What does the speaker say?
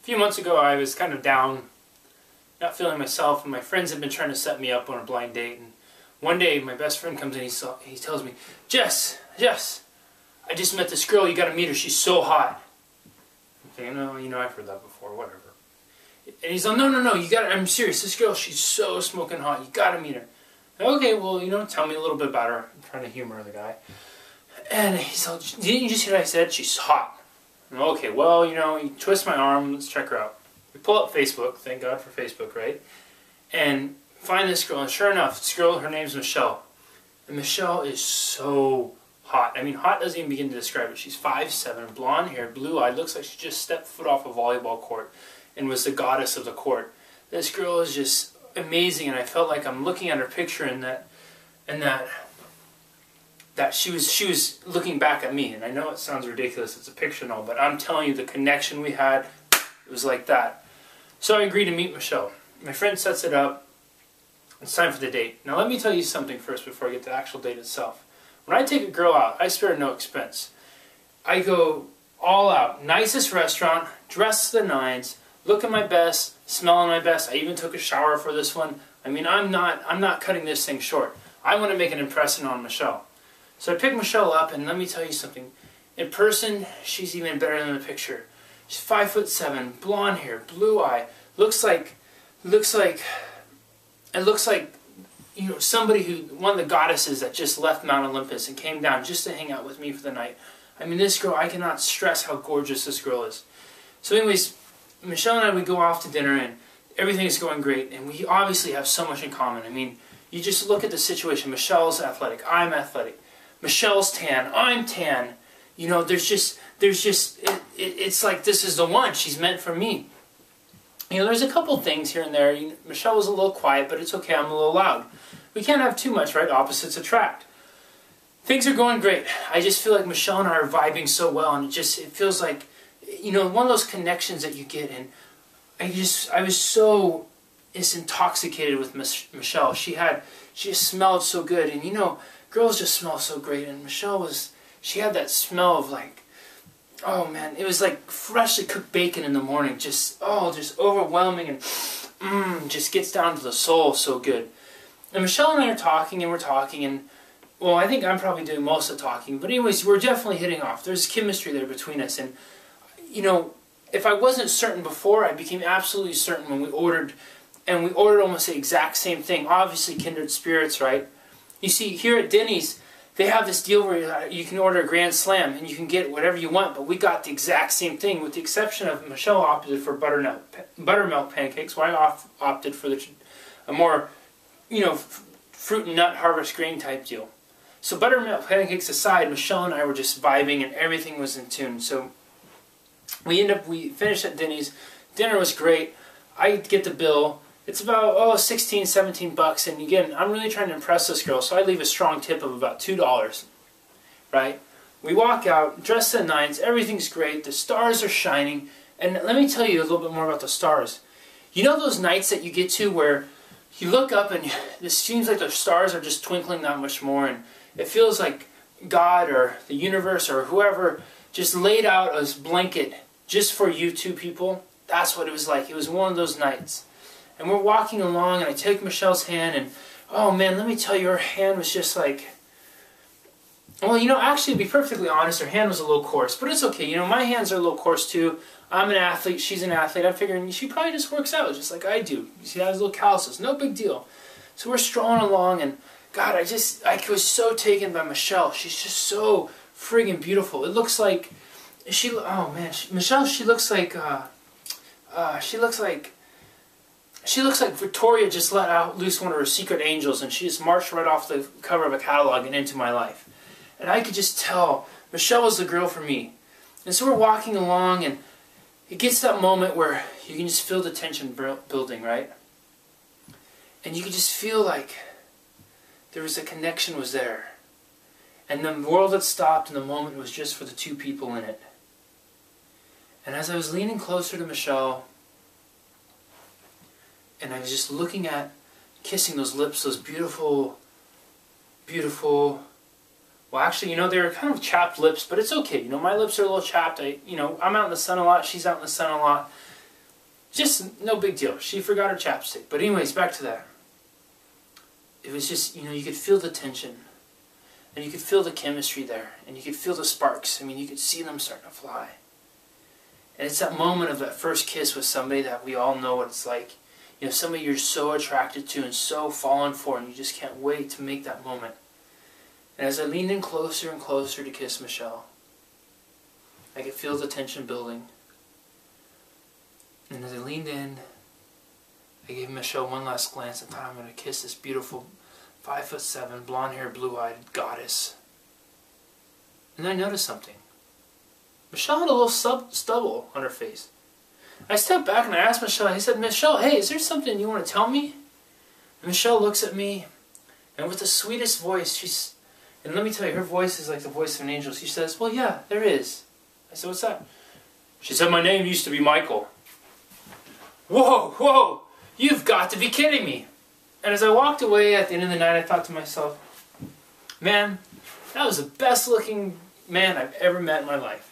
few months ago I was kind of down, not feeling myself, and my friends had been trying to set me up on a blind date. And one day my best friend comes in, he tells me, Jess, I just met this girl, you gotta meet her, she's so hot. I'm thinking, no, I've heard that before, whatever. And he's like, no, you gotta, I'm serious, this girl, she's so smoking hot, you gotta meet her. Okay, well, tell me a little bit about her. I'm trying to humor the guy. And he's like, didn't you just hear what I said? She's hot. Okay, well, you twist my arm, let's check her out. We pull up Facebook, thank God for Facebook, right? And find this girl, and sure enough, this girl, her name's Michelle. And Michelle is so hot. I mean, hot doesn't even begin to describe it. She's 5'7", blonde hair, blue-eyed, looks like she just stepped foot off a volleyball court and was the goddess of the court. This girl is just amazing, and I felt like I'm looking at her picture and that she was looking back at me. And I know it sounds ridiculous, it's a picture and all, but I'm telling you, the connection we had, it was like that. So I agreed to meet Michelle. My friend sets it up. It's time for the date. Now let me tell you something first before I get to the actual date itself. When I take a girl out, I spare no expense. I go all out. Nicest restaurant, dressed to the nines, looking my best, smelling my best. I even took a shower for this one. I mean, I'm not cutting this thing short. I want to make an impression on Michelle. So I pick Michelle up, and let me tell you something. In person, she's even better than the picture. She's 5'7", blonde hair, blue eye. Looks like somebody one of the goddesses that just left Mount Olympus and came down just to hang out with me for the night. I mean, this girl, I cannot stress how gorgeous this girl is. So anyways, Michelle and I, we go off to dinner, and everything is going great, and we obviously have so much in common. I mean, you just look at the situation. Michelle's athletic, I'm athletic. Michelle's tan, I'm tan. It's like this is the one. She's meant for me. There's a couple things here and there. Michelle was a little quiet, but it's okay, I'm a little loud. We can't have too much, right? Opposites attract. Things are going great. I just feel like Michelle and I are vibing so well, and it feels like, one of those connections that you get, and I was so intoxicated with Michelle. She just smelled so good, and girls just smell so great, and Michelle she had that smell of like, oh man, it was like freshly cooked bacon in the morning, just overwhelming, and just gets down to the soul, so good. And Michelle and I are talking, and well, I think I'm probably doing most of the talking, but anyways, we're definitely hitting off. There's chemistry there between us, and if I wasn't certain before, I became absolutely certain when we ordered, and we ordered almost the exact same thing. Obviously kindred spirits, right? You see, here at Denny's, they have this deal where you can order a Grand Slam and you can get whatever you want, but we got the exact same thing, with the exception of Michelle opted for buttermilk pancakes, while I opted for a more, fruit and nut harvest grain type deal. So buttermilk pancakes aside, Michelle and I were just vibing, and everything was in tune. So we finished at Denny's. Dinner was great. I get the bill. It's about, $16, $17, and again, I'm really trying to impress this girl, so I leave a strong tip of about $2, right? We walk out, dressed to the nines, everything's great, the stars are shining, and let me tell you a little bit more about the stars. You know those nights that you get to where you look up and it seems like the stars are just twinkling that much more, and it feels like God or the universe or whoever just laid out a blanket just for you two people? That's what it was like. It was one of those nights. And we're walking along, and I take Michelle's hand, and oh man, let me tell you, her hand was just like, well, actually, to be perfectly honest, her hand was a little coarse, but it's okay. My hands are a little coarse too. I'm an athlete, she's an athlete. I'm figuring she probably just works out just like I do. She has little calluses, no big deal. So we're strolling along, and God, I was so taken by Michelle. She's just so friggin' beautiful. It looks like Michelle, she looks like Victoria just let loose one of her secret angels, and she just marched right off the cover of a catalog and into my life. And I could just tell Michelle was the girl for me. And so we're walking along, and it gets that moment where you can just feel the tension building, right? And you can just feel like there was a connection was there. And the world had stopped, and the moment was just for the two people in it. And as I was leaning closer to Michelle, and I was just looking at, kissing those lips, those beautiful, well actually, they were kind of chapped lips, but it's okay. My lips are a little chapped. I'm out in the sun a lot, she's out in the sun a lot. Just no big deal. She forgot her chapstick. But anyways, back to that. It was just, you know, you could feel the tension. And you could feel the chemistry there. And you could feel the sparks. I mean, you could see them starting to fly. And it's that moment of that first kiss with somebody that we all know what it's like. You know, somebody you're so attracted to and so fallen for, and you just can't wait to make that moment. And as I leaned in closer and closer to kiss Michelle, I could feel the tension building. And as I leaned in, I gave Michelle one last glance and thought, I'm going to kiss this beautiful 5'7", blonde-haired, blue-eyed goddess. And then I noticed something. Michelle had a little stubble on her face. I stepped back and I asked Michelle, I said, Michelle, hey, is there something you want to tell me? And Michelle looks at me, and with the sweetest voice, and let me tell you, her voice is like the voice of an angel. She says, well, yeah, there is. I said, what's that? She said, my name used to be Michael. Whoa, whoa, you've got to be kidding me. And as I walked away at the end of the night, I thought to myself, man, that was the best looking man I've ever met in my life.